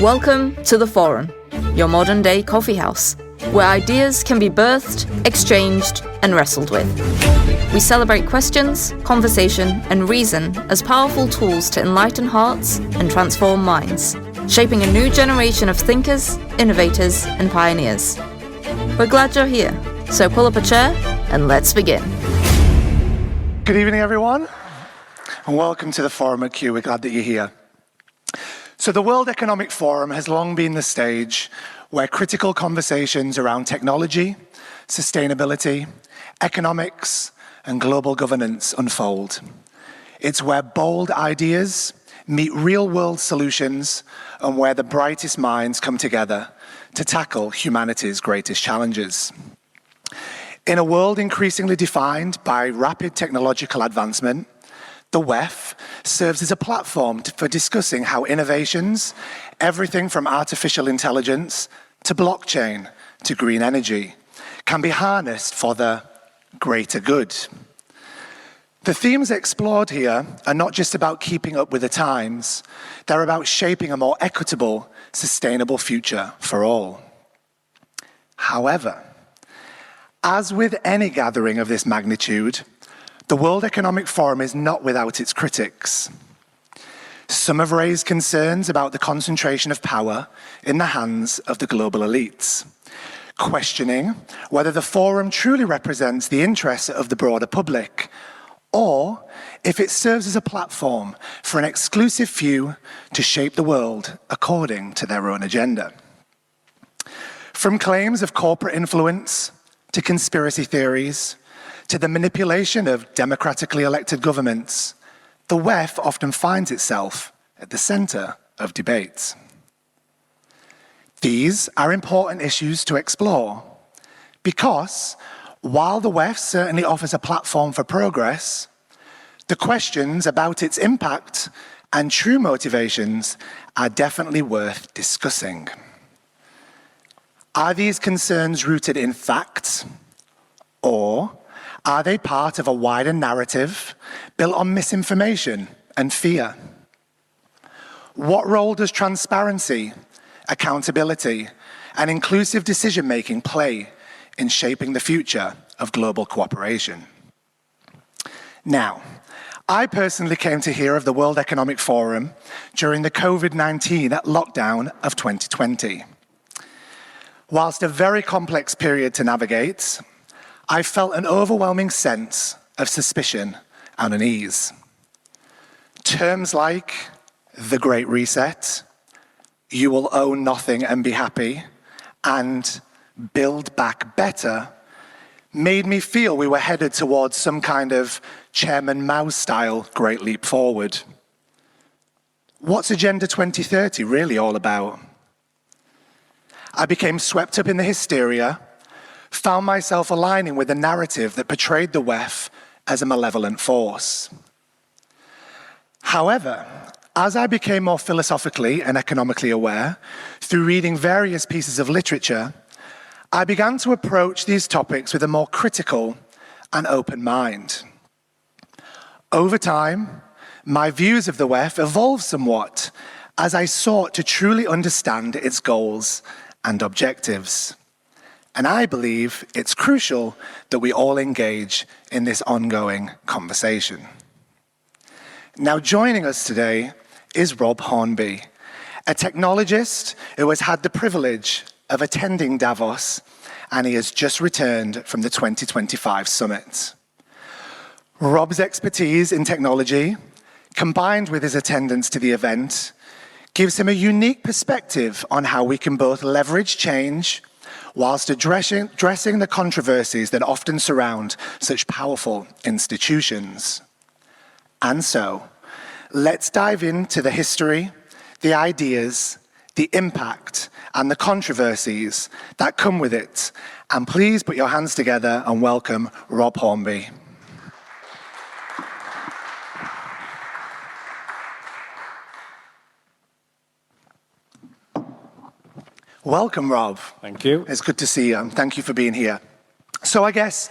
Welcome to the Forum, your modern-day coffee house, where ideas can be birthed, exchanged, and wrestled with. We celebrate questions, conversation, and reason as powerful tools to enlighten hearts and transform minds, shaping a new generation of thinkers, innovators, and pioneers. We're glad you're here, so pull up a chair and let's begin. Good evening, everyone, and welcome to the Forum at Q. We're glad that you're here. So the World Economic Forum has long been the stage where critical conversations around technology, sustainability, economics, and global governance unfold. It's where bold ideas meet real-world solutions and where the brightest minds come together to tackle humanity's greatest challenges. In a world increasingly defined by rapid technological advancement, the WEF serves as a platform for discussing how innovations, everything from artificial intelligence to blockchain to green energy, can be harnessed for the greater good. The themes explored here are not just about keeping up with the times, they're about shaping a more equitable, sustainable future for all. However, as with any gathering of this magnitude, the World Economic Forum is not without its critics. Some have raised concerns about the concentration of power in the hands of the global elites, questioning whether the forum truly represents the interests of the broader public, or if it serves as a platform for an exclusive few to shape the world according to their own agenda. From claims of corporate influence to conspiracy theories, to the manipulation of democratically elected governments, the WEF often finds itself at the center of debates. These are important issues to explore because, while the WEF certainly offers a platform for progress, the questions about its impact and true motivations are definitely worth discussing. Are these concerns rooted in facts, or are they part of a wider narrative built on misinformation and fear? What role does transparency, accountability, and inclusive decision-making play in shaping the future of global cooperation? Now, I personally came to hear of the World Economic Forum during the COVID-19 lockdown of 2020. Whilst a very complex period to navigate, I felt an overwhelming sense of suspicion and unease. Terms like the Great Reset, you will own nothing and be happy, and build back better made me feel we were headed towards some kind of Chairman Mao-style Great Leap Forward. What's Agenda 2030 really all about? I became swept up in the hysteria, found myself aligning with the narrative that portrayed the WEF as a malevolent force. However, as I became more philosophically and economically aware, through reading various pieces of literature, I began to approach these topics with a more critical and open mind. Over time, my views of the WEF evolved somewhat as I sought to truly understand its goals and objectives. And I believe it's crucial that we all engage in this ongoing conversation. Now, joining us today is Rob Hornby, a technologist who has had the privilege of attending Davos, and he has just returned from the 2025 summit. Rob's expertise in technology, combined with his attendance to the event, gives him a unique perspective on how we can both leverage change whilst addressing the controversies that often surround such powerful institutions. And so, let's dive into the history, the ideas, the impact, and the controversies that come with it. And please put your hands together and welcome Rob Hornby. Welcome, Rob. Thank you. It's good to see you. Thank you for being here. So I guess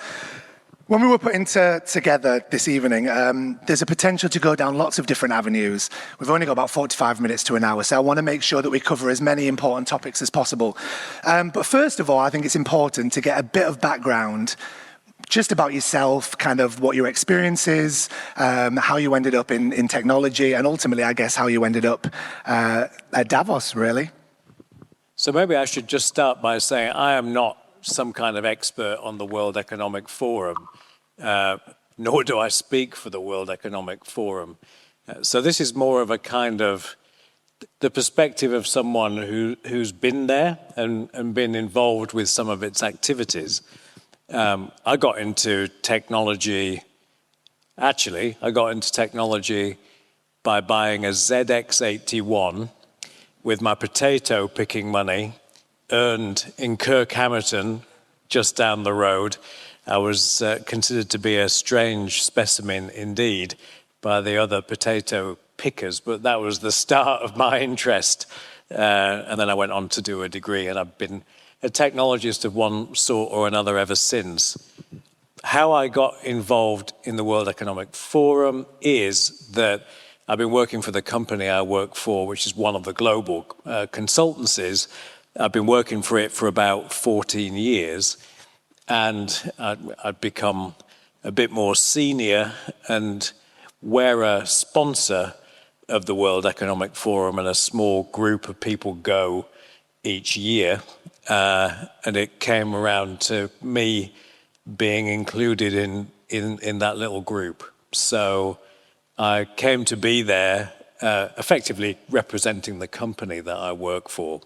When we were putting together this evening, there's a potential to go down lots of different avenues. We've only got about 45 minutes to an hour, so I want to make sure that we cover as many important topics as possible. But first of all, I think it's important to get a bit of background just about yourself, kind of what your experience is, how you ended up in technology, and ultimately, I guess, how you ended up at Davos, really. So maybe I should just start by saying I am not some kind of expert on the World Economic Forum, nor do I speak for the World Economic Forum. So this is more of a kind of the perspective of someone who's been there and been involved with some of its activities. I got into technology by buying a ZX81 with my potato picking money earned in Kirkhamerton, just down the road. I was considered to be a strange specimen indeed by the other potato pickers, but that was the start of my interest. And then I went on to do a degree, and I've been a technologist of one sort or another ever since. How I got involved in the World Economic Forum is that I've been working for the company I work for, which is one of the global consultancies. I've been working for it for about 14 years, and I'd become a bit more senior, and we're a sponsor of the World Economic Forum, and a small group of people go each year, and it came around to me being included in that little group. So I came to be there effectively representing the company that I work for.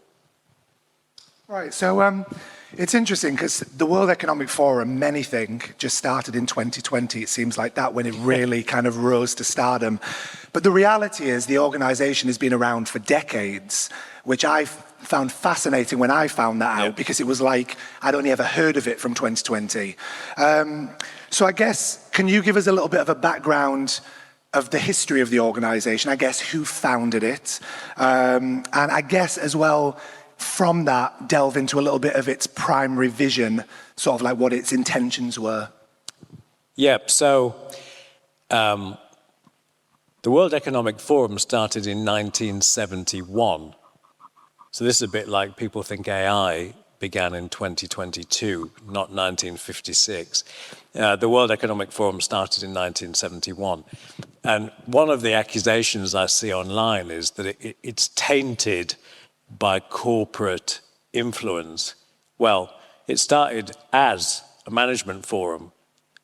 Right, so it's interesting because the World Economic Forum, many think, just started in 2020. It seems like that when it really kind of rose to stardom. But the reality is the organization has been around for decades, which I found fascinating when I found that out, because it was like I'd only ever heard of it from 2020. So I guess, can you give us a little bit of a background of the history of the organization? I guess who founded it? And I guess as well, from that, delve into a little bit of its primary vision, sort of like what its intentions were. Yep, so the World Economic Forum started in 1971. So this is a bit like people think AI began in 2022, not 1956. The World Economic Forum started in 1971. And one of the accusations I see online is that it's tainted by corporate influence. Well, it started as a management forum,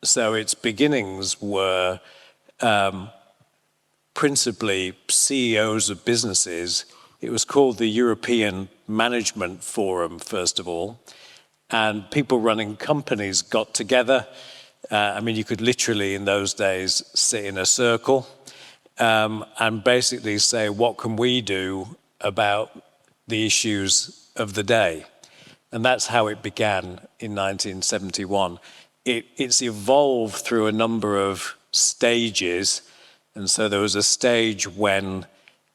so its beginnings were principally CEOs of businesses. It was called the European Management Forum, first of all, and people running companies got together. I mean, you could literally, in those days, sit in a circle and basically say, what can we do about the issues of the day? And that's how it began in 1971. It's evolved through a number of stages. And so there was a stage when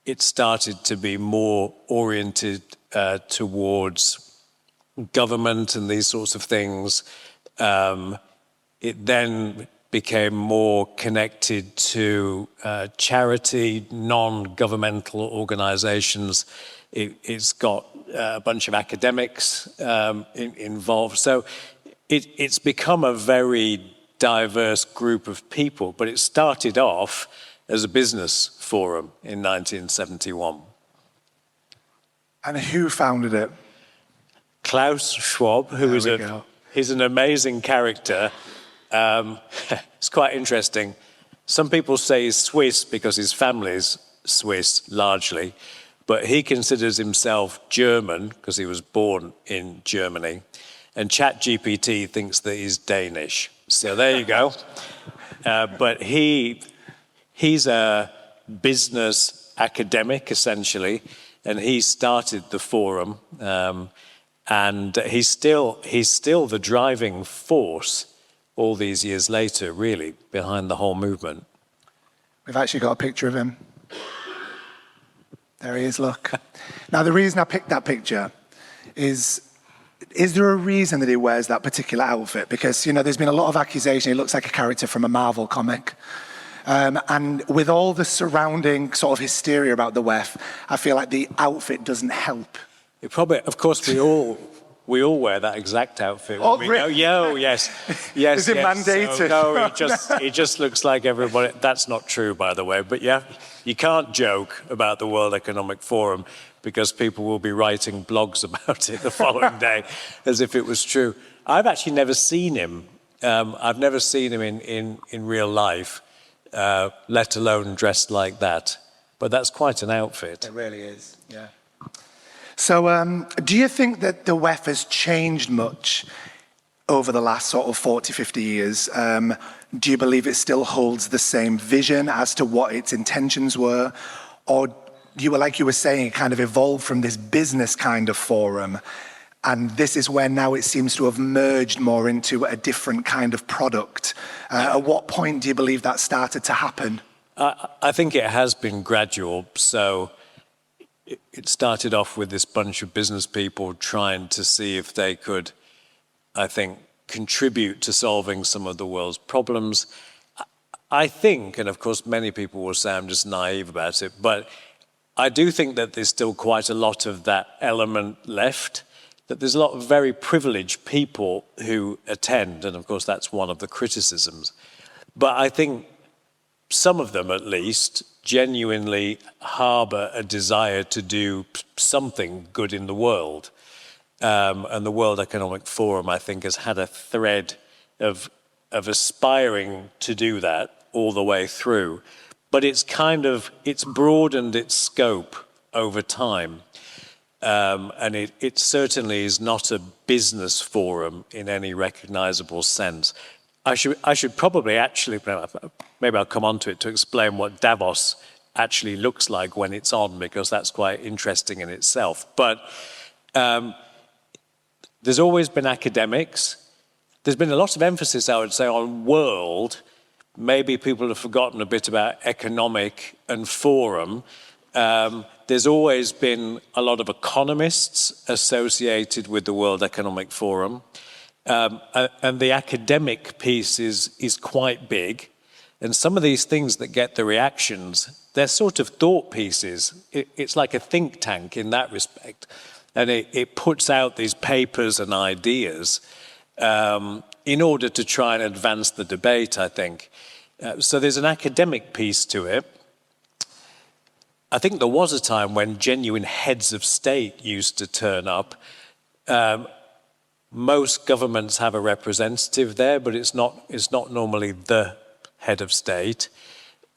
it started to be more oriented towards government and these sorts of things. It then became more connected to charity, non-governmental organizations. It's got a bunch of academics involved. So it's become a very diverse group of people, but it started off as a business forum in 1971. And who founded it? Klaus Schwab, he's an amazing character. It's quite interesting. Some people say he's Swiss because his family's Swiss, largely. But he considers himself German because he was born in Germany. And ChatGPT thinks that he's Danish. So there you go. But he's a business academic, essentially, and he started the forum. And he's still the driving force all these years later, really, behind the whole movement. We've actually got a picture of him. There he is, look. Now, the reason I picked that picture is Is there a reason that he wears that particular outfit? Because, there's been a lot of accusation. He looks like a character from a Marvel comic. And with all the surrounding sort of hysteria about the WEF, I feel like the outfit doesn't help. It probably, of course, we all wear that exact outfit. Oh, really? Yes. Is it mandated? So, no, it just looks like everybody. That's not true, by the way. But yeah, you can't joke about the World Economic Forum because people will be writing blogs about it the following day as if it was true. I've actually never seen him. I've never seen him in real life, let alone dressed like that. But that's quite an outfit. It really is, yeah. So do you think that the WEF has changed much over the last sort of 40, 50 years? Do you believe it still holds the same vision as to what its intentions were? Or like you were saying, it kind of evolved from this business kind of forum, and this is where now it seems to have merged more into a different kind of product. At what point do you believe that started to happen? I think it has been gradual. So it started off with this bunch of business people trying to see if they could, I think, contribute to solving some of the world's problems. I think, and of course many people will say I'm just naive about it, but I do think that there's still quite a lot of that element left, that there's a lot of very privileged people who attend, and of course that's one of the criticisms. But I think some of them, at least, genuinely harbour a desire to do something good in the world. And the World Economic Forum, I think, has had a thread of aspiring to do that all the way through. But it's broadened its scope over time. And it certainly is not a business forum in any recognizable sense. I should probably actually, maybe I'll come on to it to explain what Davos actually looks like when it's on, because that's quite interesting in itself. But there's always been academics. There's been a lot of emphasis, I would say, on world. Maybe people have forgotten a bit about economic and forum. There's always been a lot of economists associated with the World Economic Forum. And the academic piece is quite big. And some of these things that get the reactions, they're sort of thought pieces. It's like a think tank in that respect. And it puts out these papers and ideas in order to try and advance the debate, I think. So there's an academic piece to it. I think there was a time when genuine heads of state used to turn up. Most governments have a representative there, but it's not normally the head of state.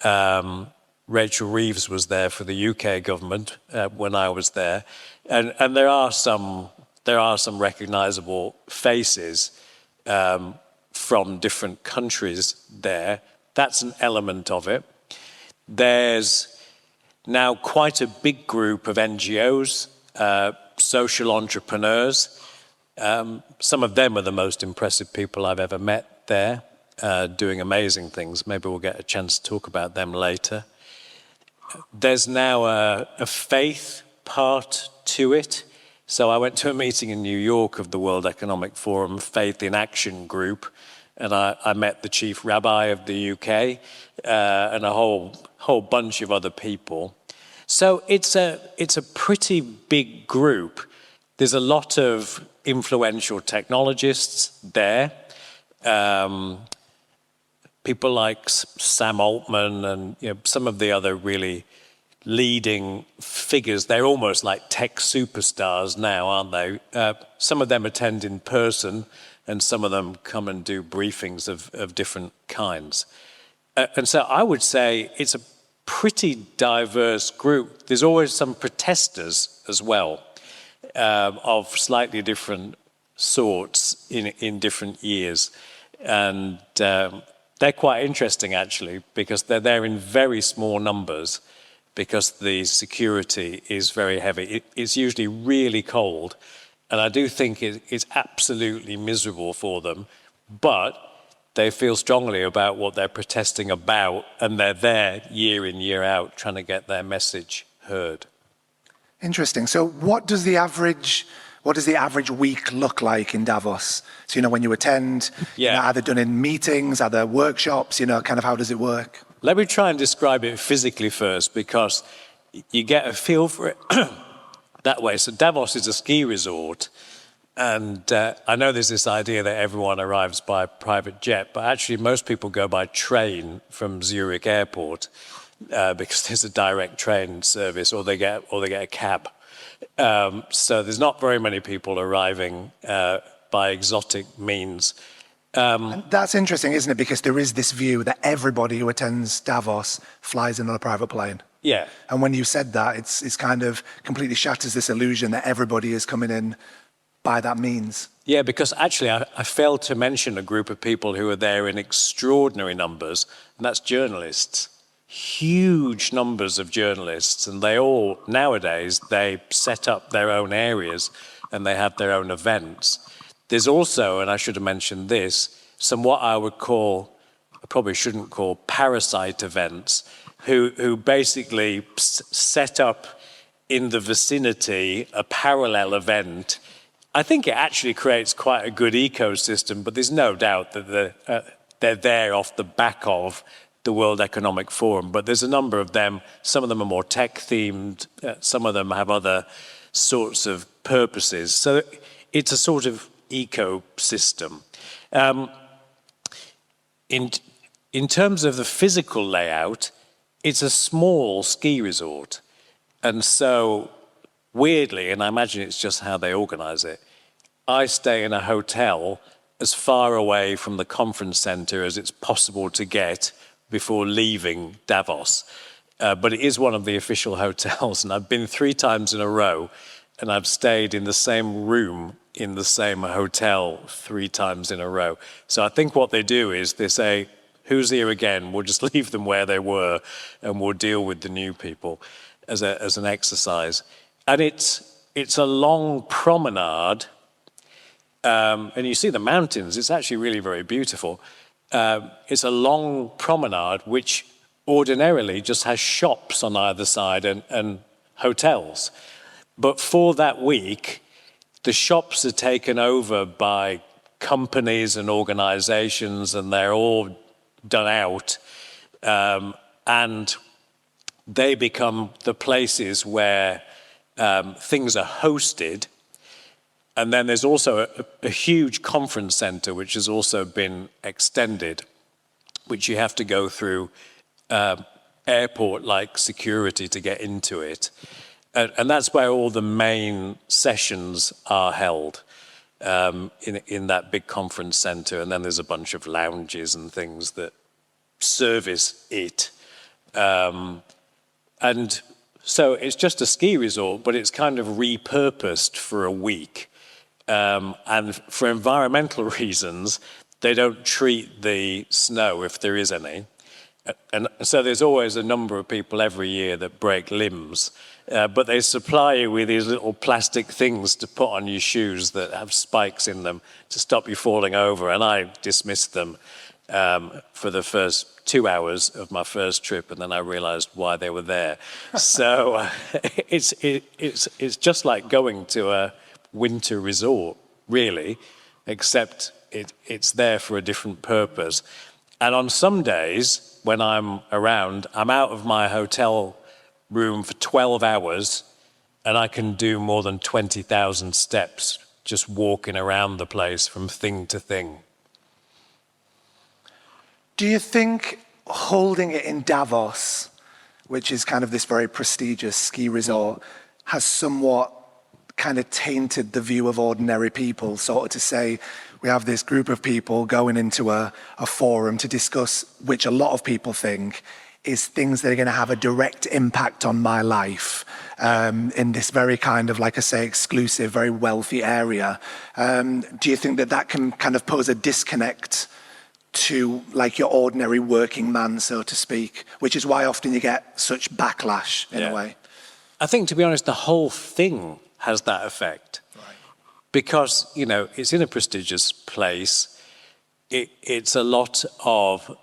Rachel Reeves was there for the UK government when I was there, and there are some recognisable faces from different countries there. That's an element of it. There's now quite a big group of NGOs, social entrepreneurs. Some of them are the most impressive people I've ever met there, doing amazing things. Maybe we'll get a chance to talk about them later. There's now a faith part to it. So I went to a meeting in New York of the World Economic Forum Faith in Action group, and I met the chief rabbi of the UK and a whole bunch of other people. So it's a pretty big group. There's a lot of influential technologists there. People like Sam Altman and some of the other really leading figures. They're almost like tech superstars now, aren't they? Some of them attend in person, and some of them come and do briefings of different kinds. And so I would say it's a pretty diverse group. There's always some protesters as well, of slightly different sorts in different years. And they're quite interesting, actually, because they're there in very small numbers, because the security is very heavy. It's usually really cold, and I do think it's absolutely miserable for them, but they feel strongly about what they're protesting about, and they're there year in, year out, trying to get their message heard. Interesting. So what does the average What does the average week look like in Davos? So, when you attend, are they done in meetings, are there workshops, kind of how does it work? Let me try and describe it physically first, because you get a feel for it that way. So Davos is a ski resort, and I know there's this idea that everyone arrives by private jet, but actually most people go by train from Zurich Airport because there's a direct train service, or they get a cab. So there's not very many people arriving by exotic means. And that's interesting, isn't it? Because there is this view that everybody who attends Davos flies in on a private plane. Yeah. And when you said that, it's kind of completely shatters this illusion that everybody is coming in by that means. Yeah, because actually I failed to mention a group of people who are there in extraordinary numbers, and that's journalists. Huge numbers of journalists, and they all, nowadays, they set up their own areas and they have their own events. There's also, and I should have mentioned this, some what I would call, I probably shouldn't call, parasite events, who basically set up in the vicinity a parallel event. I think it actually creates quite a good ecosystem, but there's no doubt that they're there off the back of the World Economic Forum. But there's a number of them. Some of them are more tech-themed. Some of them have other sorts of purposes. So it's a sort of ecosystem. In terms of the physical layout, it's a small ski resort. And so, weirdly, and I imagine it's just how they organize it, I stay in a hotel as far away from the conference center as it's possible to get before leaving Davos. But it is one of the official hotels, and I've been 3 times in a row, and I've stayed in the same room in the same hotel 3 times in a row. So I think what they do is they say, who's here again? We'll just leave them where they were, and we'll deal with the new people as an exercise. And it's a long promenade, and you see the mountains. It's actually really very beautiful. It's a long promenade which ordinarily just has shops on either side and hotels. But for that week, the shops are taken over by companies and organizations, and they're all done out. And they become the places where things are hosted. And then there's also a huge conference center, which has also been extended, which you have to go through airport-like security to get into it. And that's where all the main sessions are held, in that big conference center. And then there's a bunch of lounges and things that service it. And so it's just a ski resort, but it's kind of repurposed for a week. And for environmental reasons, they don't treat the snow, if there is any. And so there's always a number of people every year that break limbs. But they supply you with these little plastic things to put on your shoes that have spikes in them to stop you falling over. And I dismissed them for the first 2 hours of my first trip, and then I realized why they were there. So it's just like going to a winter resort, really, except it's there for a different purpose. And on some days, when I'm around, I'm out of my hotel room for 12 hours, and I can do more than 20,000 steps just walking around the place from thing to thing. Do you think holding it in Davos, which is kind of this very prestigious ski resort, has somewhat kind of tainted the view of ordinary people? Sort of to say, we have this group of people going into a forum to discuss, which a lot of people think is things that are going to have a direct impact on my life in this very kind of, like I say, exclusive, very wealthy area. Do you think that can kind of pose a disconnect to like your ordinary working man, so to speak, which is why often you get such backlash in a way? I think, to be honest, the whole thing has that effect. Right. Because, it's in a prestigious place. It's a lot of,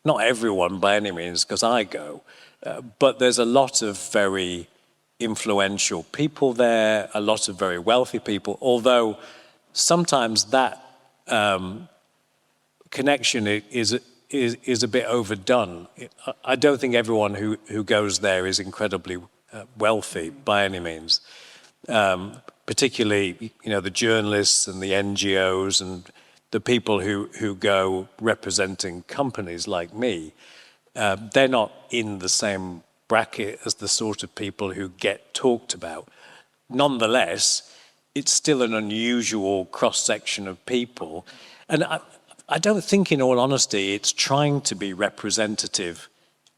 not everyone by any means, because I go, but there's a lot of very influential people there, a lot of very wealthy people, although sometimes that connection is a bit overdone. I don't think everyone who goes there is incredibly wealthy by any means. Particularly, the journalists and the NGOs and the people who go representing companies like me, they're not in the same bracket as the sort of people who get talked about. Nonetheless, it's still an unusual cross-section of people. And I don't think, in all honesty, it's trying to be representative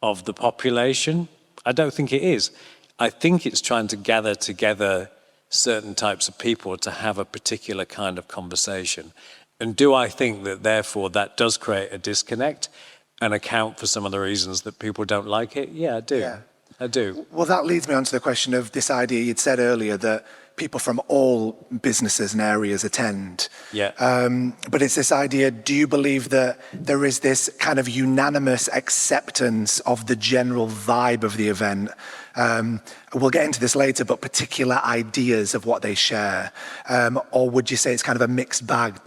of the population. I don't think it is. I think it's trying to gather together certain types of people to have a particular kind of conversation. And do I think that, therefore, that does create a disconnect and account for some of the reasons that people don't like it? Yeah, I do. Yeah. I do. Well, that leads me on to the question of this idea you'd said earlier that people from all businesses and areas attend. Yeah. But it's this idea, do you believe that there is this kind of unanimous acceptance of the general vibe of the event? We'll get into this later, but particular ideas of what they share? Or would you say it's kind of a mixed bag?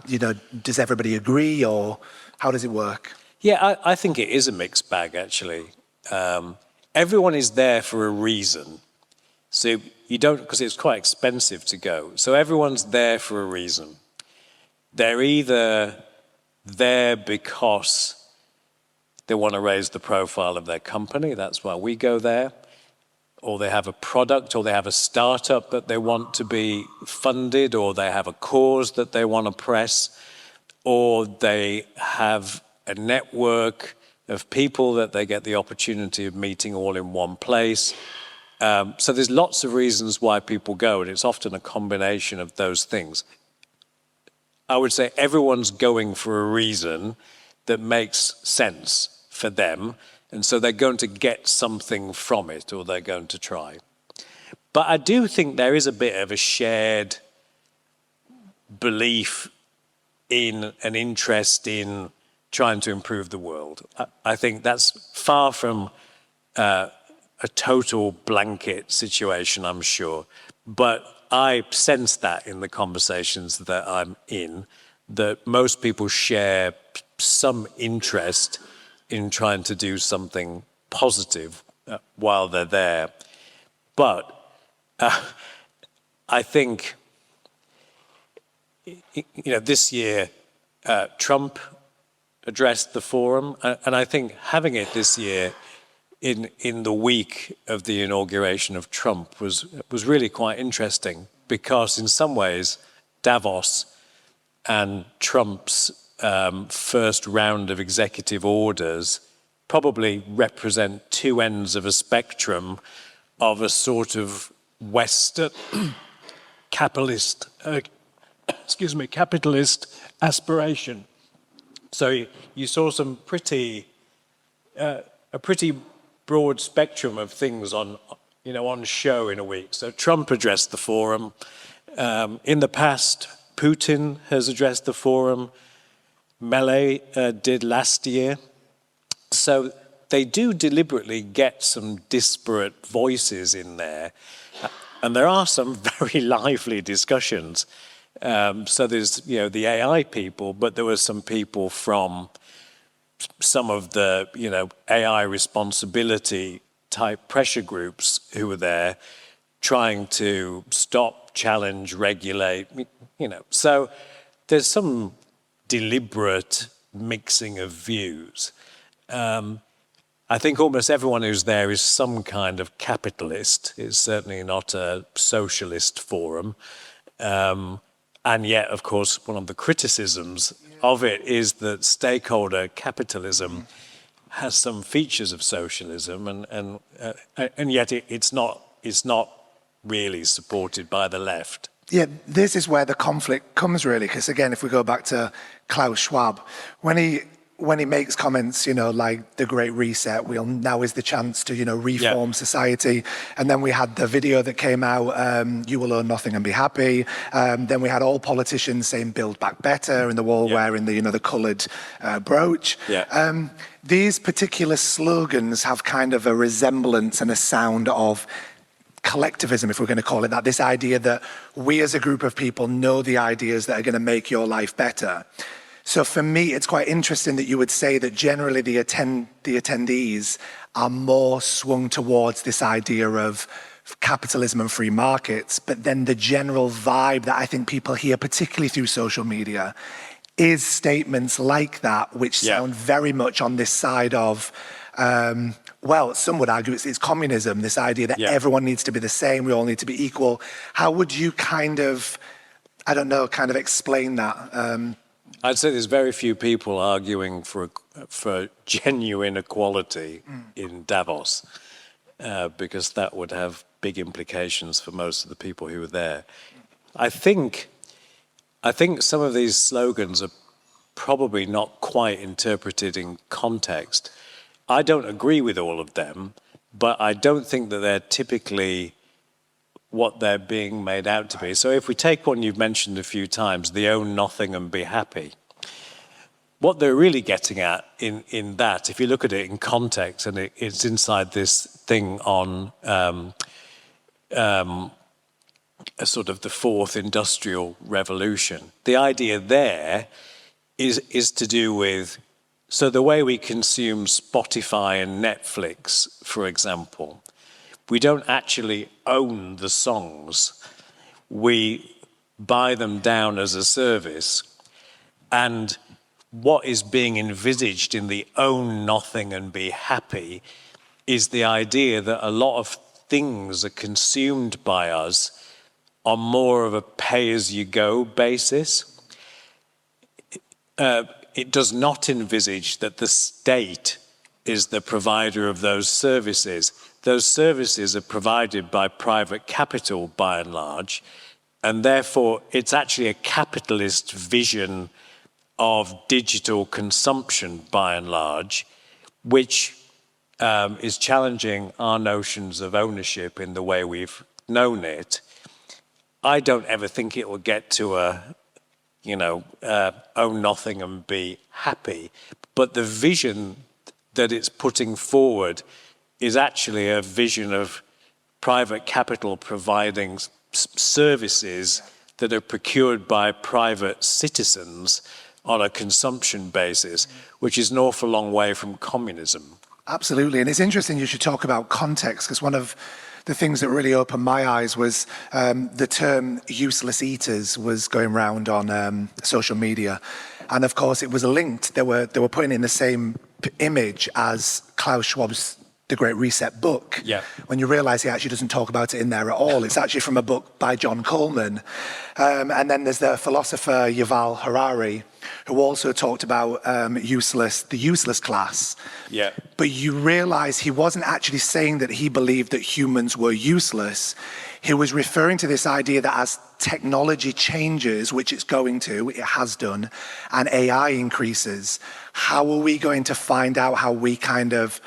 Does everybody agree, or how does it work? Yeah, I think it is a mixed bag, actually. Everyone is there for a reason. So you don't, because it's quite expensive to go. So everyone's there for a reason. They're either there because they want to raise the profile of their company, that's why we go there, or they have a product, or they have a startup that they want to be funded, or they have a cause that they want to press, or they have a network of people that they get the opportunity of meeting all in one place. So there's lots of reasons why people go, and it's often a combination of those things. I would say everyone's going for a reason that makes sense for them, and so they're going to get something from it, or they're going to try. But I do think there is a bit of a shared belief in an interest in trying to improve the world. I think that's far from a total blanket situation, I'm sure. But I sense that in the conversations that I'm in, that most people share some interest in trying to do something positive while they're there. But I think, this year, Trump addressed the forum, and I think having it this year in the week of the inauguration of Trump was really quite interesting, because in some ways Davos and Trump's first round of executive orders probably represent two ends of a spectrum of a sort of Western capitalist aspiration. So you saw some a pretty broad spectrum of things on show in a week. So Trump addressed the forum. In the past, Putin has addressed the forum. Melee did last year. So they do deliberately get some disparate voices in there. And there are some very lively discussions. So there's, the AI people, but there were some people from some of the, AI responsibility type pressure groups who were there trying to stop, challenge, regulate, So there's some deliberate mixing of views. I think almost everyone who's there is some kind of capitalist. It's certainly not a socialist forum. And yet, of course, one of the criticisms of it is that stakeholder capitalism has some features of socialism, and yet it's not really supported by the left. Yeah, this is where the conflict comes, really, because again, if we go back to Klaus Schwab, when he makes comments, like the Great Reset, now is the chance to, reform society. And then we had the video that came out, you will own nothing and be happy. Then we had all politicians saying build back better, and the wall wearing the coloured brooch. Yeah. These particular slogans have kind of a resemblance and a sound of collectivism, if we're going to call it that, this idea that we as a group of people know the ideas that are going to make your life better. So for me, it's quite interesting that you would say that generally the attendees are more swung towards this idea of capitalism and free markets, but then the general vibe that I think people hear, particularly through social media, is statements like that, which sound very much on this side of, well, some would argue it's communism, this idea that everyone needs to be the same, we all need to be equal. How would you kind of, I don't know, kind of explain that? I'd say there's very few people arguing for genuine equality in Davos, because that would have big implications for most of the people who were there. I think some of these slogans are probably not quite interpreted in context. I don't agree with all of them, but I don't think that they're typically what they're being made out to be. So if we take one you've mentioned a few times, the own nothing and be happy, what they're really getting at in that, if you look at it in context, and it's inside this thing on a sort of the fourth industrial revolution, the idea there is to do with, so the way we consume Spotify and Netflix, for example, we don't actually own the songs. We buy them down as a service. And what is being envisaged in the own nothing and be happy is the idea that a lot of things are consumed by us on more of a pay-as-you-go basis. It does not envisage that the state is the provider of those services. Those services are provided by private capital, by and large, and therefore it's actually a capitalist vision of digital consumption, by and large, which is challenging our notions of ownership in the way we've known it. I don't ever think it will get to own nothing and be happy, but the vision that it's putting forward is actually a vision of private capital providing services that are procured by private citizens on a consumption basis, which is an awful long way from communism. Absolutely, and it's interesting you should talk about context, because one of the things that really opened my eyes was the term useless eaters was going around on social media. And of course it was linked, they were putting in the same image as Klaus Schwab's The Great Reset book. Yeah. When you realize he actually doesn't talk about it in there at all. It's actually from a book by John Coleman. And then there's the philosopher Yuval Harari, who also talked about the useless class. Yeah. But you realize he wasn't actually saying that he believed that humans were useless. He was referring to this idea that as technology changes, which it's going to, it has done, and AI increases, how are we going to find out how we kind of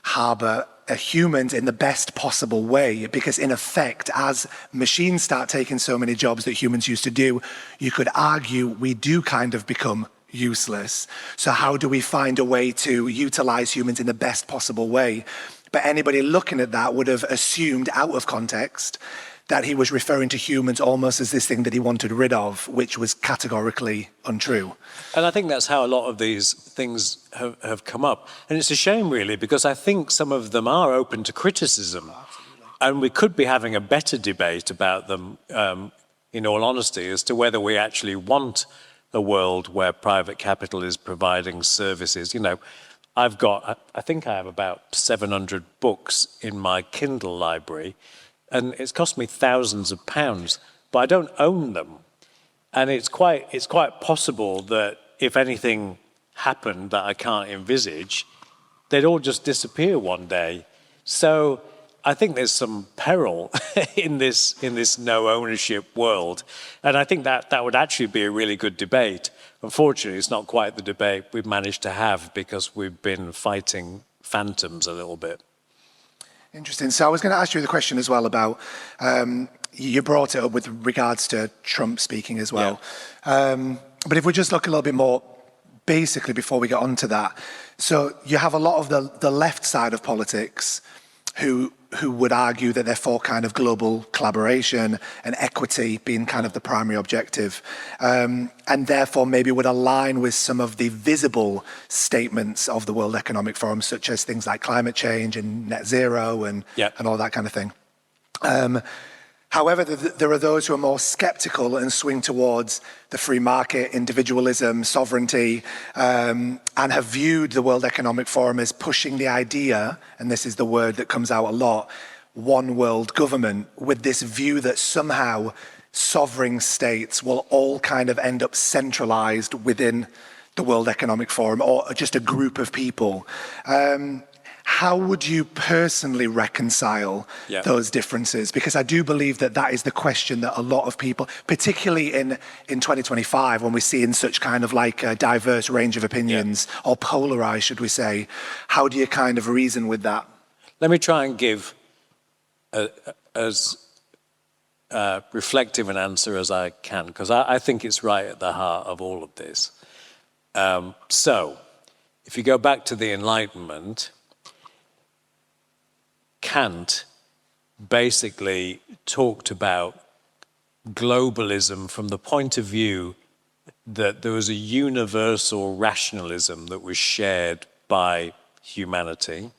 harbor humans in the best possible way? Because in effect, as machines start taking so many jobs that humans used to do, you could argue we do kind of become useless. So how do we find a way to utilize humans in the best possible way? But anybody looking at that would have assumed out of context that he was referring to humans almost as this thing that he wanted rid of, which was categorically untrue. And I think that's how a lot of these things have come up. And it's a shame, really, because I think some of them are open to criticism. Absolutely. And we could be having a better debate about them, in all honesty, as to whether we actually want a world where private capital is providing services. You know, I think I have about 700 books in my Kindle library, and it's cost me thousands of pounds, but I don't own them. And it's quite possible that if anything happened that I can't envisage, they'd all just disappear one day. So I think there's some peril in this no ownership world. And I think that would actually be a really good debate. Unfortunately, it's not quite the debate we've managed to have because we've been fighting phantoms a little bit. Interesting. So I was going to ask you the question as well about, you brought it up with regards to Trump speaking as well. Yeah. But if we just look a little bit more basically before we get on to that. So you have a lot of the left side of politics who who would argue that they're for kind of global collaboration and equity being kind of the primary objective, and therefore maybe would align with some of the visible statements of the World Economic Forum, such as things like climate change and net zero and all that kind of thing. However, there are those who are more skeptical and swing towards the free market, individualism, sovereignty, and have viewed the World Economic Forum as pushing the idea, and this is the word that comes out a lot, one world government, with this view that somehow sovereign states will all kind of end up centralized within the World Economic Forum or just a group of people. How would you personally reconcile those differences? Because I do believe that that is the question that a lot of people, particularly in 2025, when we see in such kind of like a diverse range of opinions, or polarized, should we say, how do you kind of reason with that? Let me try and give as reflective an answer as I can, because I think it's right at the heart of all of this. So, if you go back to the Enlightenment, Kant basically talked about globalism from the point of view that there was a universal rationalism that was shared by humanity,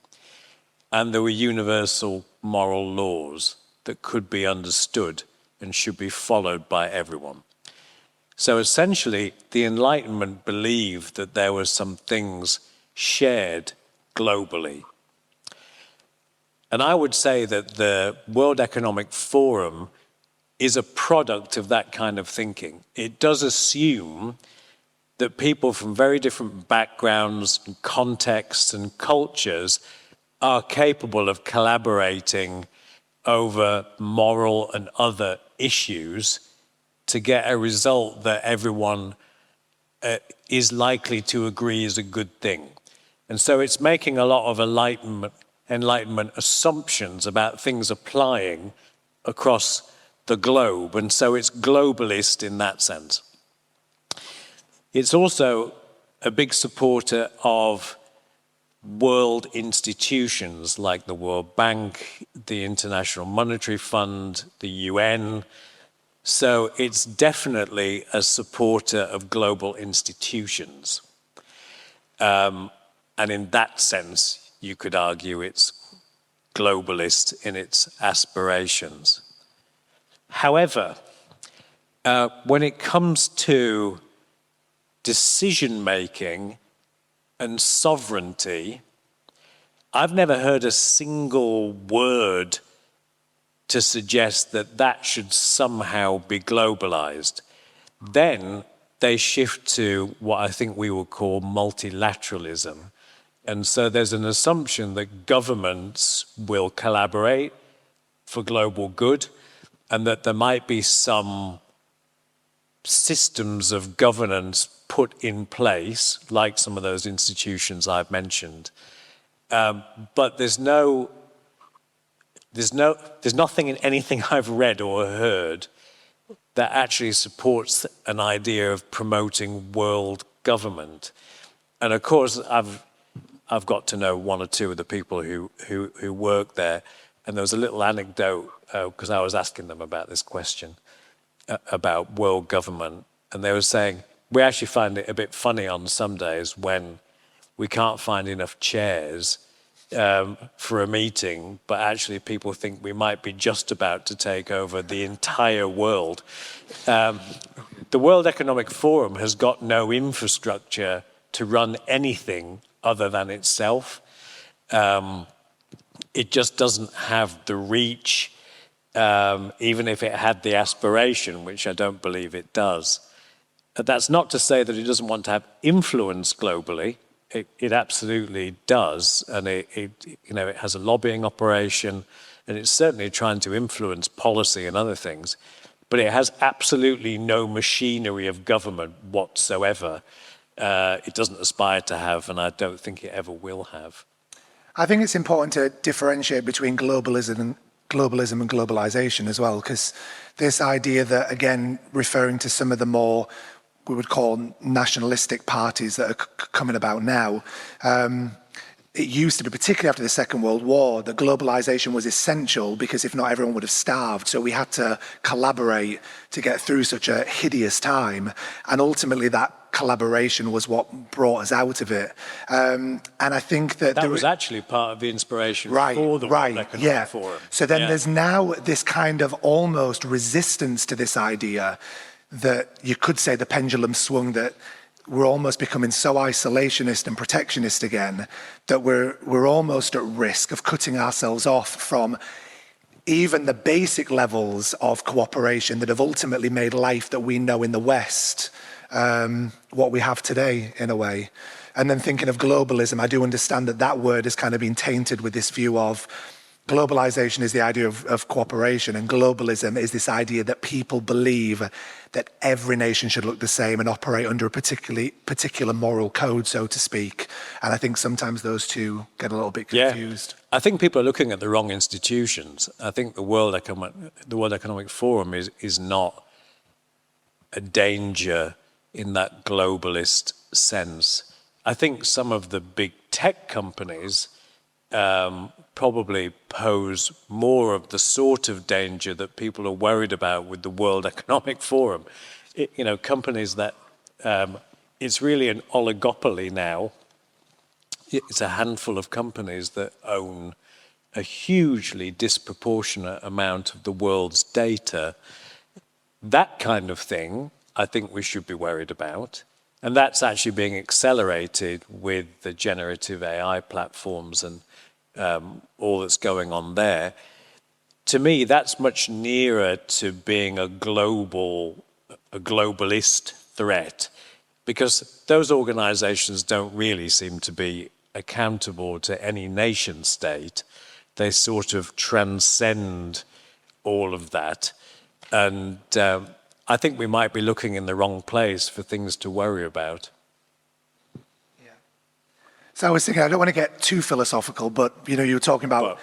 and there were universal moral laws that could be understood and should be followed by everyone. So essentially, the Enlightenment believed that there were some things shared globally. And I would say that the World Economic Forum is a product of that kind of thinking. It does assume that people from very different backgrounds and contexts and cultures are capable of collaborating over moral and other issues to get a result that everyone is likely to agree is a good thing. And so it's making a lot of Enlightenment assumptions about things applying across the globe, and so it's globalist in that sense. It's also a big supporter of world institutions like the World Bank, the International Monetary Fund, the UN. So it's definitely a supporter of global institutions. And in that sense, you could argue it's globalist in its aspirations. However, when it comes to decision-making and sovereignty, I've never heard a single word to suggest that that should somehow be globalized. Then they shift to what I think we would call multilateralism. And so there's an assumption that governments will collaborate for global good, and that there might be some systems of governance put in place, like some of those institutions I've mentioned. But there's nothing in anything I've read or heard that actually supports an idea of promoting world government. And of course, I've got to know one or two of the people who work there, and there was a little anecdote because I was asking them about this question about world government, and they were saying, we actually find it a bit funny on some days when we can't find enough chairs for a meeting, but actually people think we might be just about to take over the entire world. The World Economic Forum has got no infrastructure to run anything other than itself. It just doesn't have the reach, even if it had the aspiration, which I don't believe it does. But that's not to say that it doesn't want to have influence globally. It absolutely does, and it has a lobbying operation, and it's certainly trying to influence policy and other things. But it has absolutely no machinery of government whatsoever. It doesn't aspire to have, and I don't think it ever will have. I think it's important to differentiate between globalism and globalization as well, because this idea that, again, referring to some of the more, we would call nationalistic parties that are coming about now, it used to be, particularly after the Second World War, that globalization was essential because if not, everyone would have starved. So we had to collaborate to get through such a hideous time. And ultimately that collaboration was what brought us out of it. And I think that was actually part of the inspiration right, for the World Economic Forum. So then there's now this kind of almost resistance to this idea that you could say the pendulum swung, that we're almost becoming so isolationist and protectionist again that we're almost at risk of cutting ourselves off from even the basic levels of cooperation that have ultimately made life that we know in the West what we have today, in a way. And then thinking of globalism, I do understand that that word has kind of been tainted with this view of globalization is the idea of cooperation, and globalism is this idea that people believe that every nation should look the same and operate under a particular moral code, so to speak. And I think sometimes those two get a little bit confused. Yeah. I think people are looking at the wrong institutions. I think the World Economic Forum is not a danger in that globalist sense. I think some of the big tech companies probably pose more of the sort of danger that people are worried about with the World Economic Forum. Companies that it's really an oligopoly now. It's a handful of companies that own a hugely disproportionate amount of the world's data. That kind of thing, I think we should be worried about. And that's actually being accelerated with the generative AI platforms and all that's going on there. To me, that's much nearer to being a globalist threat, because those organizations don't really seem to be accountable to any nation state. They sort of transcend all of that. And I think we might be looking in the wrong place for things to worry about. So I was thinking, I don't want to get too philosophical, but you were talking about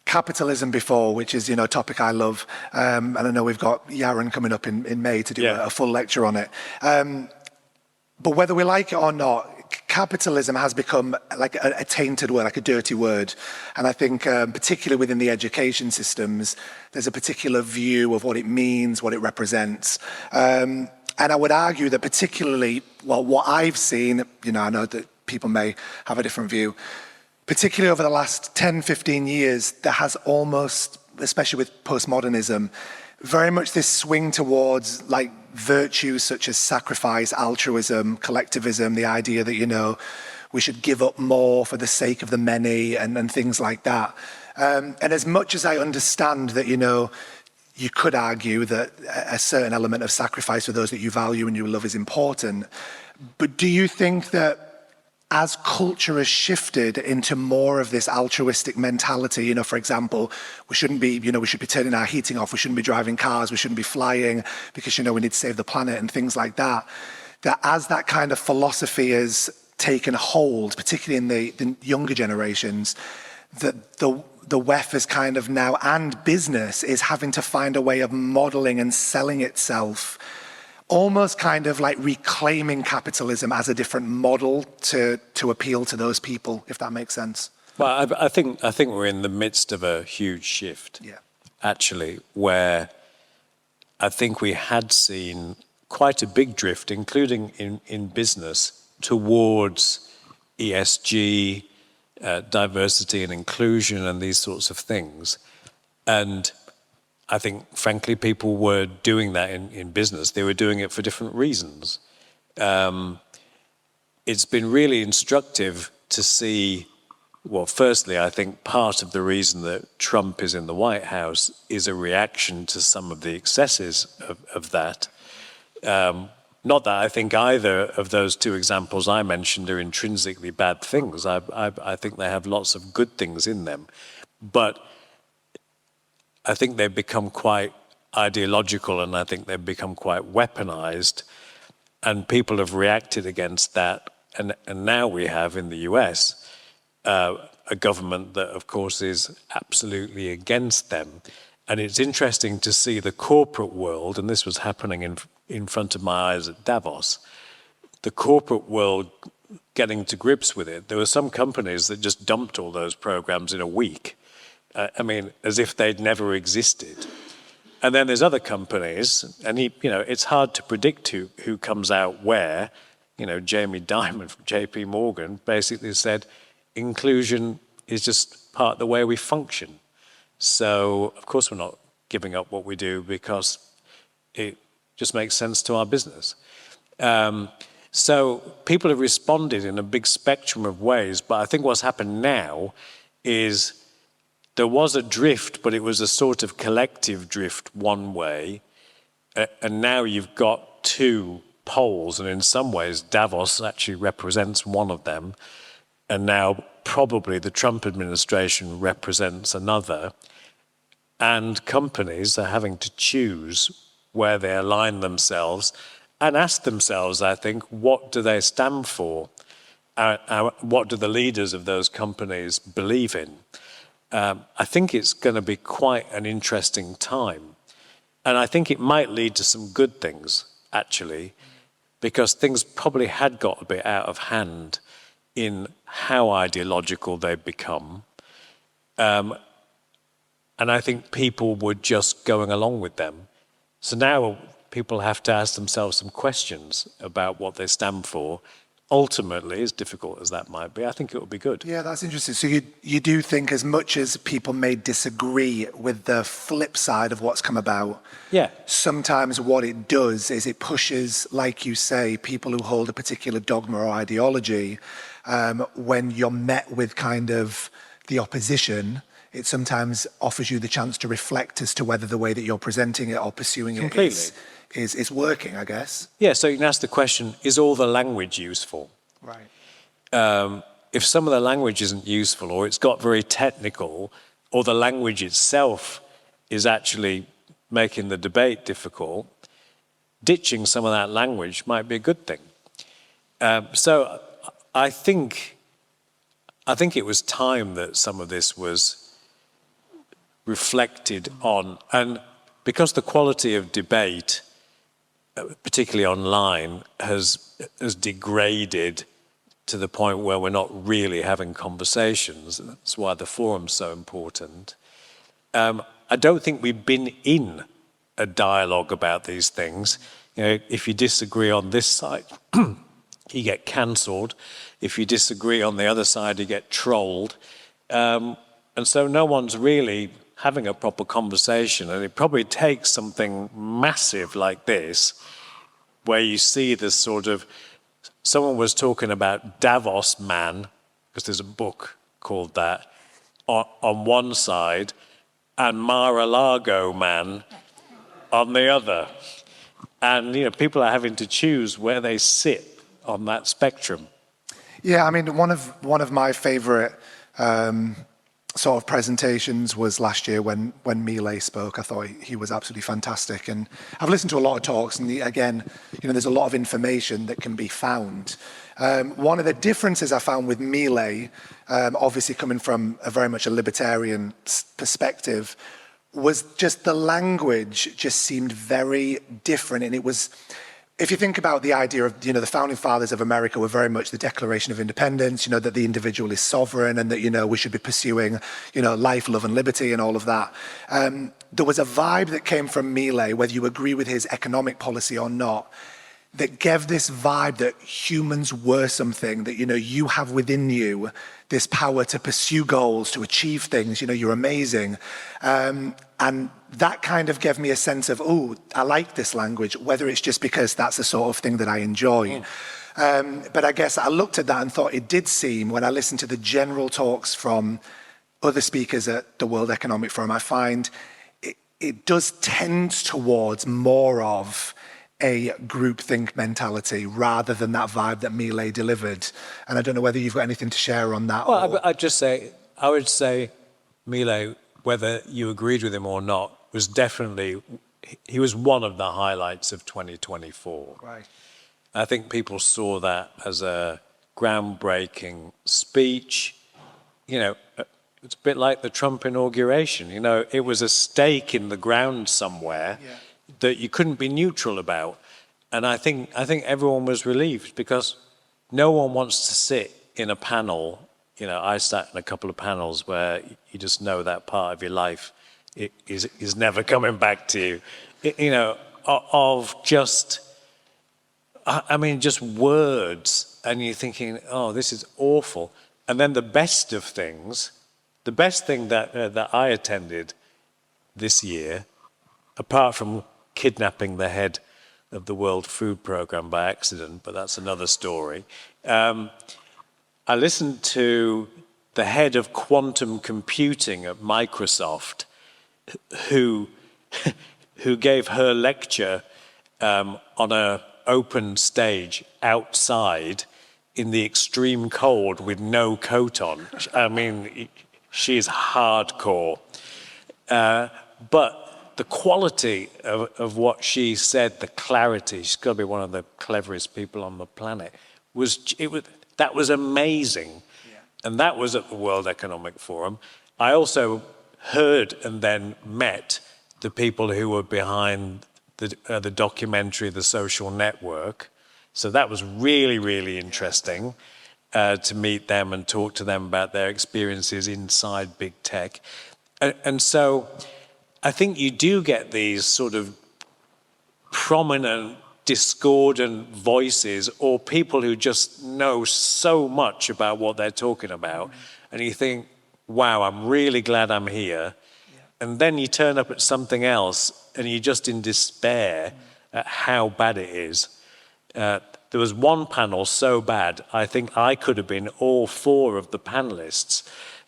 capitalism before, which is a topic I love, and I know we've got Yaron coming up in May to do a full lecture on it. But whether we like it or not, capitalism has become like a tainted word, like a dirty word. And I think particularly within the education systems, there's a particular view of what it means, what it represents. And I would argue that particularly, what I've seen, I know that people may have a different view, particularly over the last 10, 15 years, there has almost, especially with postmodernism, very much this swing towards like virtues such as sacrifice, altruism, collectivism, the idea that, we should give up more for the sake of the many and things like that. And as much as I understand that, you could argue that a certain element of sacrifice for those that you value and you love is important, but do you think that as culture has shifted into more of this altruistic mentality, for example, we shouldn't be, we should be turning our heating off, we shouldn't be driving cars, we shouldn't be flying because, we need to save the planet and things like that, that as that kind of philosophy has taken hold, particularly in the younger generations, that the WEF is kind of now, and business is having to find a way of modeling and selling itself, almost kind of like reclaiming capitalism as a different model to appeal to those people, if that makes sense. Well, I think we're in the midst of a huge shift, actually, where I think we had seen quite a big drift, including in business, towards ESG, diversity and inclusion and these sorts of things. And I think, frankly, people were doing that in business. They were doing it for different reasons. It's been really instructive to see, well, firstly, I think part of the reason that Trump is in the White House is a reaction to some of the excesses of that. Not that I think either of those two examples I mentioned are intrinsically bad things. I think they have lots of good things in them. But I think they've become quite ideological, and I think they've become quite weaponized, and people have reacted against that. And now we have in the US a government that, of course, is absolutely against them. And it's interesting to see the corporate world, and this was happening in front of my eyes at Davos, the corporate world getting to grips with it. There were some companies that just dumped all those programs in a week. I mean, as if they'd never existed. And then there's other companies, and it's hard to predict who comes out where. Jamie Dimon from JP Morgan basically said, inclusion is just part of the way we function. So, of course, we're not giving up what we do because it just makes sense to our business. So people have responded in a big spectrum of ways, but I think what's happened now is there was a drift, but it was a sort of collective drift one way, and now you've got two poles, and in some ways Davos actually represents one of them, and now probably the Trump administration represents another, and companies are having to choose where they align themselves and ask themselves, I think, what do they stand for? What do the leaders of those companies believe in? I think it's going to be quite an interesting time. And I think it might lead to some good things, actually, because things probably had got a bit out of hand in how ideological they've become. And I think people were just going along with them. So now people have to ask themselves some questions about what they stand for. Ultimately, as difficult as that might be, I think it will be good. Yeah, that's interesting. So you do think, as much as people may disagree with the flip side of what's come about, yeah, sometimes what it does is it pushes, like you say, people who hold a particular dogma or ideology, when you're met with kind of the opposition, it sometimes offers you the chance to reflect as to whether the way that you're presenting it or pursuing it is working, I guess. Yeah, so you can ask the question, is all the language useful? Right. If some of the language isn't useful, or it's got very technical, or the language itself is actually making the debate difficult, ditching some of that language might be a good thing. So I think it was time that some of this was reflected on, and because the quality of debate, particularly online, has degraded to the point where we're not really having conversations. That's why the forum's so important. I don't think we've been in a dialogue about these things. If you disagree on this side, you get cancelled. If you disagree on the other side, you get trolled. And so no one's really having a proper conversation, and it probably takes something massive like this, where you see this sort of, someone was talking about Davos man, because there's a book called that, on one side, and Mar-a-Lago man on the other. And people are having to choose where they sit on that spectrum. Yeah, I mean, one of my favorite sort of presentations was last year when Milei spoke. I thought he was absolutely fantastic, and I've listened to a lot of talks, and again, there's a lot of information that can be found. One of the differences I found with Milei, obviously coming from a very much a libertarian perspective, was just the language just seemed very different, and it was, if you think about the idea of, the founding fathers of America were very much the Declaration of Independence, that the individual is sovereign and that, we should be pursuing, life, love and liberty and all of that. There was a vibe that came from Milei, whether you agree with his economic policy or not, that gave this vibe that humans were something, that, you have within you this power to pursue goals, to achieve things, you're amazing. And that kind of gave me a sense of, I like this language, whether it's just because that's the sort of thing that I enjoy. But I guess I looked at that and thought it did seem, when I listened to the general talks from other speakers at the World Economic Forum, I find it does tend towards more of a groupthink mentality rather than that vibe that Milei delivered. And I don't know whether you've got anything to share on that. Well, I would say Milei, whether you agreed with him or not, was definitely, he was one of the highlights of 2024. Right. I think people saw that as a groundbreaking speech. It's a bit like the Trump inauguration. It was a stake in the ground somewhere that you couldn't be neutral about. And I think everyone was relieved, because no one wants to sit in a panel. You know, I sat in a couple of panels where you just know that part of your life is never coming back to you. You know, of just, I mean, just words, and you're thinking, oh, this is awful. And then the best of things, the best thing that I attended this year, apart from kidnapping the head of the World Food Programme by accident, but that's another story. I listened to the head of quantum computing at Microsoft, who gave her lecture on an open stage outside in the extreme cold with no coat on. I mean, she's hardcore. But the quality of what she said, the clarity, she's got to be one of the cleverest people on the planet, that was amazing. Yeah. And that was at the World Economic Forum. I also heard and then met the people who were behind the documentary, The Social Network. So that was really, really interesting to meet them and talk to them about their experiences inside big tech. And so I think you do get these sort of prominent, discordant voices, or people who just know so much about what they're talking about, and you think, wow, I'm really glad I'm here. Yeah. And then you turn up at something else and you're just in despair at how bad it is. There was one panel so bad, I think I could have been all four of the panelists.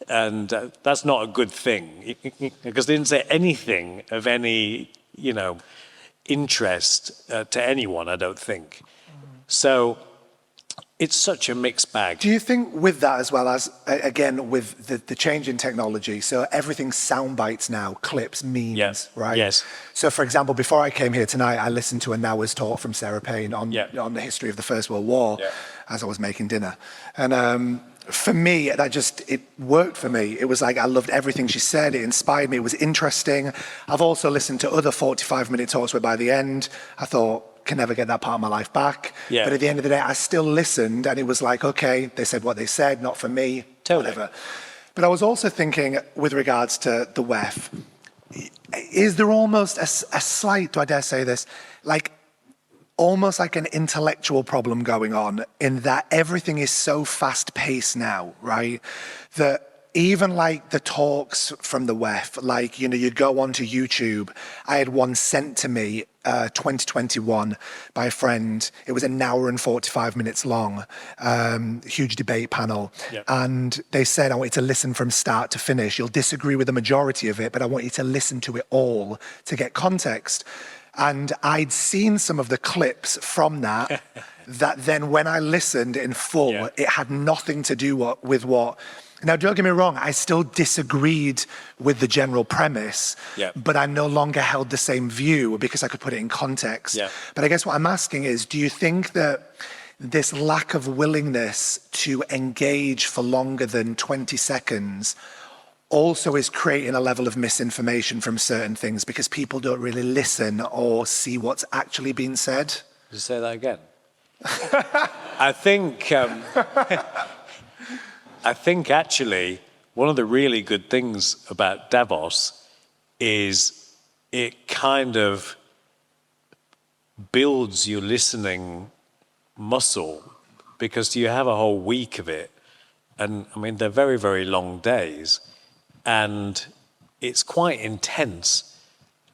And that's not a good thing, because they didn't say anything of any, you know, interest to anyone, I don't think. So it's such a mixed bag. Do you think with that, as well as, again, with the change in technology, so everything's sound bites now, clips, memes, right? Yes. So, for example, before I came here tonight, I listened to a Now's talk from Sarah Payne on the history of the First World War as I was making dinner. And for me, it worked for me. It was like I loved everything she said. It inspired me. It was interesting. I've also listened to other 45-minute talks where by the end, I thought, can never get that part of my life back. Yeah. But at the end of the day, I still listened, and it was like, okay, they said what they said, not for me, whatever. But I was also thinking, with regards to the WEF, is there almost a slight, do I dare say this, like almost like an intellectual problem going on, in that everything is so fast-paced now, right? That even like the talks from the WEF, like, you know, you'd go onto YouTube. I had one sent to me, 2021, by a friend. It was an hour and 45 minutes long, huge debate panel. Yep. And they said, I want you to listen from start to finish. You'll disagree with the majority of it, but I want you to listen to it all to get context. And I'd seen some of the clips from that, that then when I listened in full, it had nothing to do with what... Now, don't get me wrong, I still disagreed with the general premise, but I no longer held the same view because I could put it in context. Yeah. But I guess what I'm asking is, do you think that this lack of willingness to engage for longer than 20 seconds also is creating a level of misinformation from certain things because people don't really listen or see what's actually being said? Did you say that again? I think actually one of the really good things about Davos is it kind of builds your listening muscle, because you have a whole week of it. And I mean, they're very, very long days, and it's quite intense.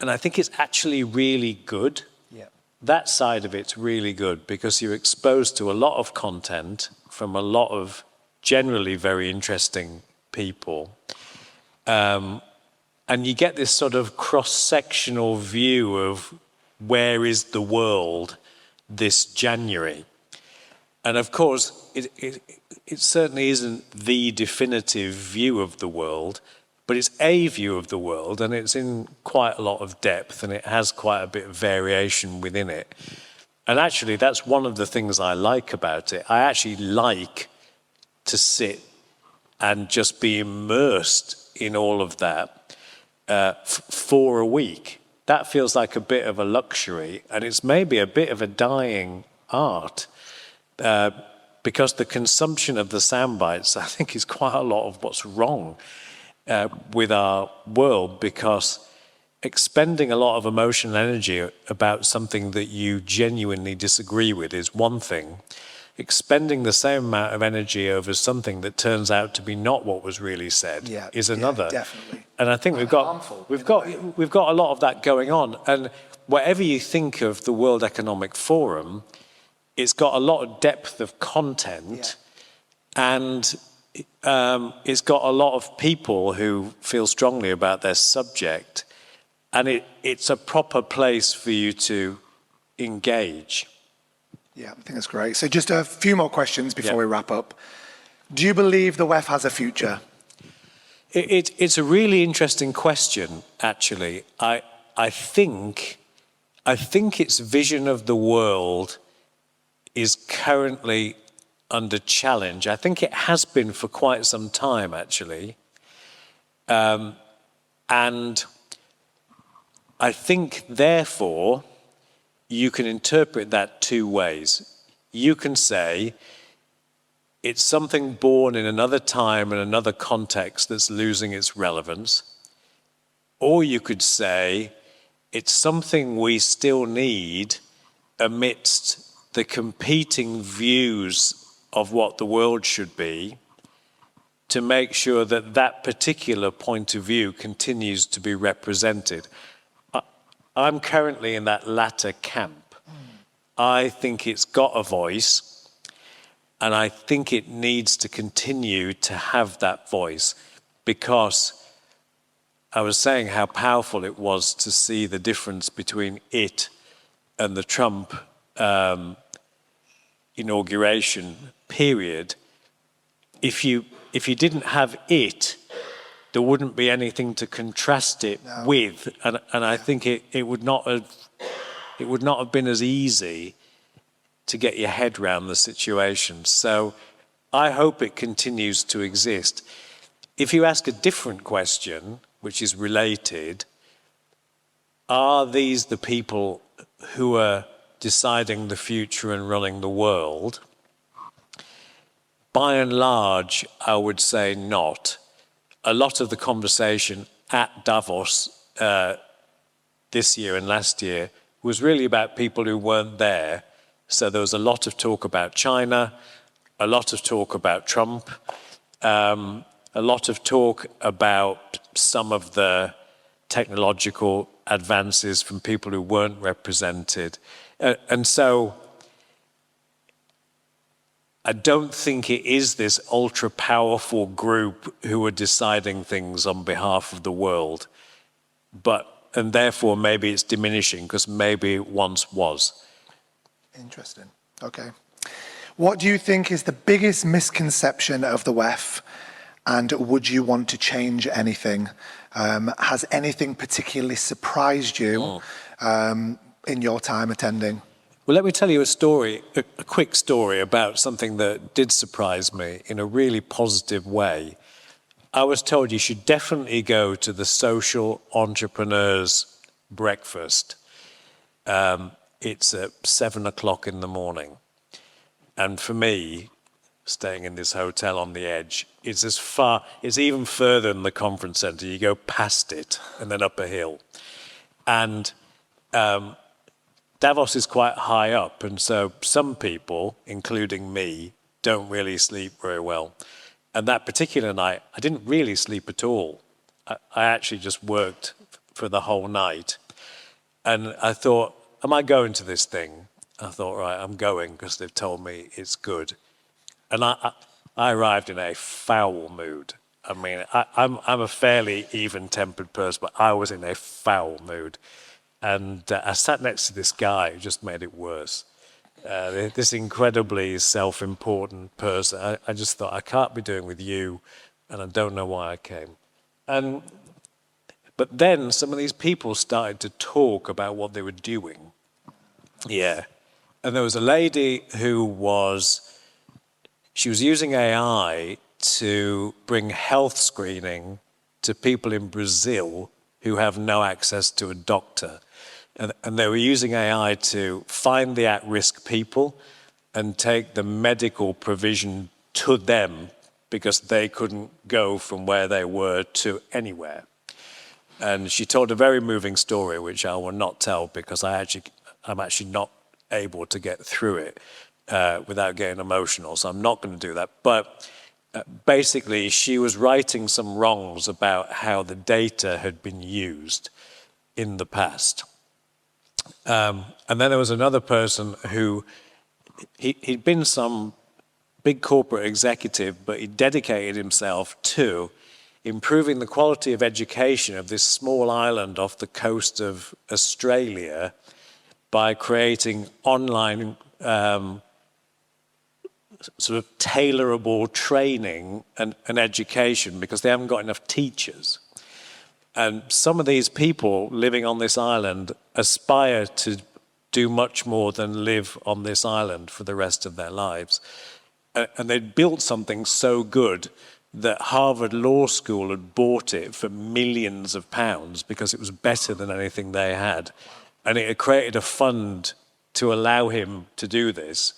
And I think it's actually really good. Yeah. That side of it's really good, because you're exposed to a lot of content from a lot of generally very interesting people. And you get this sort of cross-sectional view of where is the world this January. And of course, it certainly isn't the definitive view of the world, but it's a view of the world, and it's in quite a lot of depth, and it has quite a bit of variation within it. And actually, that's one of the things I like about it. I actually like to sit and just be immersed in all of that for a week. That feels like a bit of a luxury, and it's maybe a bit of a dying art. because the consumption of the sound bites, I think, is quite a lot of what's wrong with our world, because expending a lot of emotional energy about something that you genuinely disagree with is one thing. Expending the same amount of energy over something that turns out to be not what was really said is another. Yeah, definitely. And I think we've got a lot of that going on. And whatever you think of the World Economic Forum, it's got a lot of depth of content, and it's got a lot of people who feel strongly about their subject, and it's a proper place for you to engage. Yeah, I think that's great. So just a few more questions before we wrap up. Do you believe the WEF has a future? It's a really interesting question, actually. I think its vision of the world is currently under challenge. I think it has been for quite some time, actually. And I think, therefore, you can interpret that two ways. You can say it's something born in another time and another context that's losing its relevance. Or you could say it's something we still need amidst the competing views of what the world should be, to make sure that that particular point of view continues to be represented. I'm currently in that latter camp. I think it's got a voice, and I think it needs to continue to have that voice, because I was saying how powerful it was to see the difference between it and the Trump inauguration period. If you didn't have it, there wouldn't be anything to contrast it with, and I think it would not have been as easy to get your head around the situation. So I hope it continues to exist. If you ask a different question, which is related, are these the people who are deciding the future and running the world? By and large, I would say not. A lot of the conversation at Davos this year and last year was really about people who weren't there. So there was a lot of talk about China, a lot of talk about Trump, a lot of talk about some of the technological advances from people who weren't represented. And so I don't think it is this ultra-powerful group who are deciding things on behalf of the world. And therefore, maybe it's diminishing, because maybe it once was. Interesting. Okay. What do you think is the biggest misconception of the WEF, and would you want to change anything? Has anything particularly surprised you in your time attending? Well, let me tell you a story, a quick story about something that did surprise me in a really positive way. I was told you should definitely go to the Social Entrepreneurs Breakfast. It's at 7 o'clock in the morning. And for me, staying in this hotel on the edge, it's even further than the conference center. You go past it and then up a hill. And Davos is quite high up, and so some people, including me, don't really sleep very well. And that particular night, I didn't really sleep at all. I actually just worked for the whole night. And I thought, am I going to this thing? I thought, right, I'm going because they've told me it's good. And I arrived in a foul mood. I mean, I'm a fairly even-tempered person, but I was in a foul mood. And I sat next to this guy who just made it worse. This incredibly self-important person. I just thought, I can't be doing with you, and I don't know why I came. But then some of these people started to talk about what they were doing. Yeah. And there was a lady who was using AI to bring health screening to people in Brazil who have no access to a doctor. And they were using AI to find the at-risk people and take the medical provision to them because they couldn't go from where they were to anywhere. And she told a very moving story, which I will not tell because I'm actually not able to get through it without getting emotional, so I'm not going to do that. But basically, she was righting some wrongs about how the data had been used in the past. And then there was another person who, he'd been some big corporate executive, but he dedicated himself to improving the quality of education of this small island off the coast of Australia by creating online sort of tailorable training and education because they haven't got enough teachers. And some of these people living on this island aspire to do much more than live on this island for the rest of their lives. And they'd built something so good that Harvard Law School had bought it for millions of pounds because it was better than anything they had. And it had created a fund to allow him to do this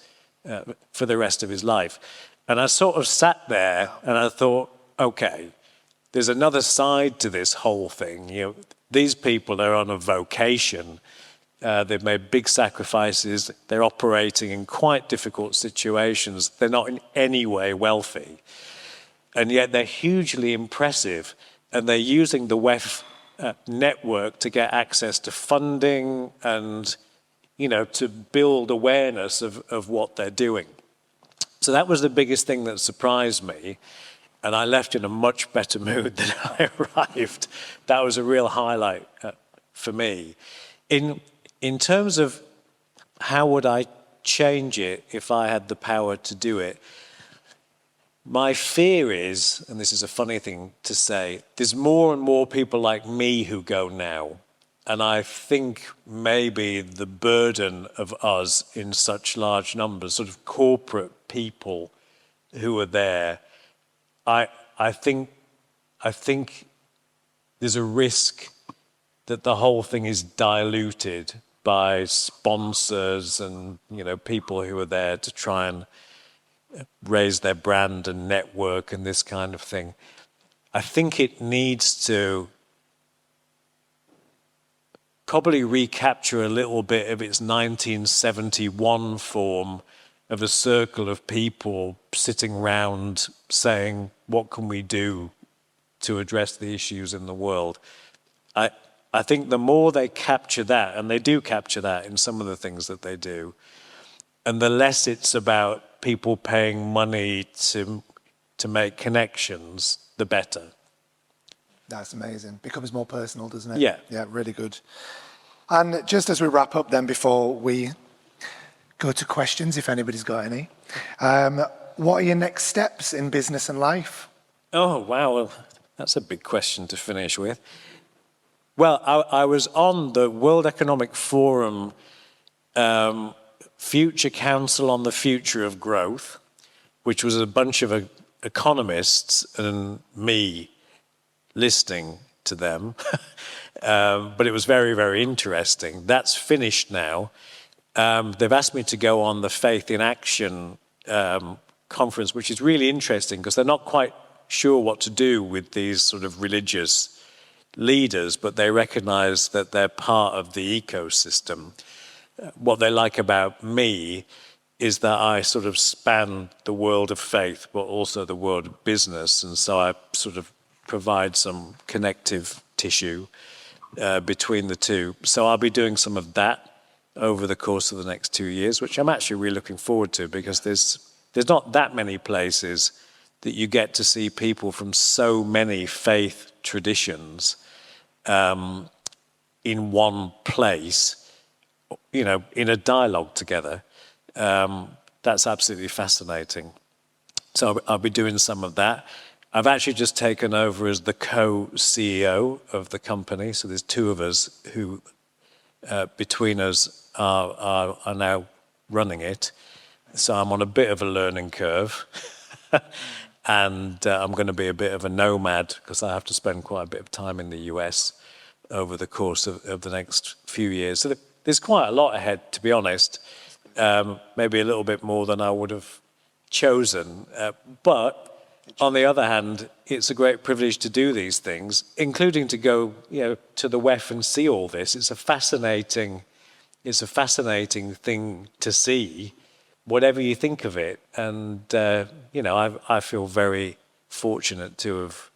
for the rest of his life. And I sort of sat there and I thought, okay, there's another side to this whole thing. You know, these people are on a vocation. They've made big sacrifices. They're operating in quite difficult situations. They're not in any way wealthy. And yet they're hugely impressive. And they're using the WEF network to get access to funding and, you know, to build awareness of what they're doing. So that was the biggest thing that surprised me. And I left in a much better mood than I arrived. That was a real highlight for me. In terms of how would I change it if I had the power to do it, my fear is, and this is a funny thing to say, there's more and more people like me who go now. And I think maybe the burden of us in such large numbers, sort of corporate people who are there, I think there's a risk that the whole thing is diluted by sponsors and, you know, people who are there to try and raise their brand and network and this kind of thing. I think it needs to probably recapture a little bit of its 1971 form of a circle of people sitting around saying, what can we do to address the issues in the world? I think the more they capture that, and they do capture that in some of the things that they do, and the less it's about people paying money to make connections, the better. That's amazing. Becomes more personal, doesn't it? Yeah. Yeah, really good. And just as we wrap up then, before we go to questions, if anybody's got any, what are your next steps in business and life? Oh, wow. Well, that's a big question to finish with. Well, I was on the World Economic Forum Future Council on the Future of Growth, which was a bunch of economists and me listening to them. But it was very, very interesting. That's finished now. They've asked me to go on the Faith in Action conference, which is really interesting because they're not quite sure what to do with these sort of religious leaders, but they recognize that they're part of the ecosystem. What they like about me is that I sort of span the world of faith, but also the world of business. And so I sort of provide some connective tissue between the two. So I'll be doing some of that over the course of the next 2 years, which I'm actually really looking forward to because there's not that many places that you get to see people from so many faith traditions in one place, you know, in a dialogue together. That's absolutely fascinating. So I'll be doing some of that. I've actually just taken over as the co-CEO of the company. So there's two of us who, between us, are now running it. So I'm on a bit of a learning curve. And I'm going to be a bit of a nomad because I have to spend quite a bit of time in the US over the course of the next few years. So there's quite a lot ahead, to be honest. maybe a little bit more than I would have chosen. But on the other hand, it's a great privilege to do these things, including to go, to the WEF and see all this. It's a fascinating thing to see, whatever you think of it. And I feel very fortunate to have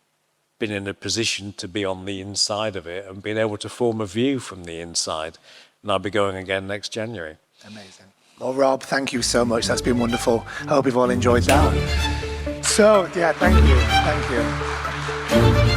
been in a position to be on the inside of it and been able to form a view from the inside. And I'll be going again next January. Amazing. Well, Rob, thank you so much. That's been wonderful. I hope you've all enjoyed that. So, yeah, thank you. Thank you.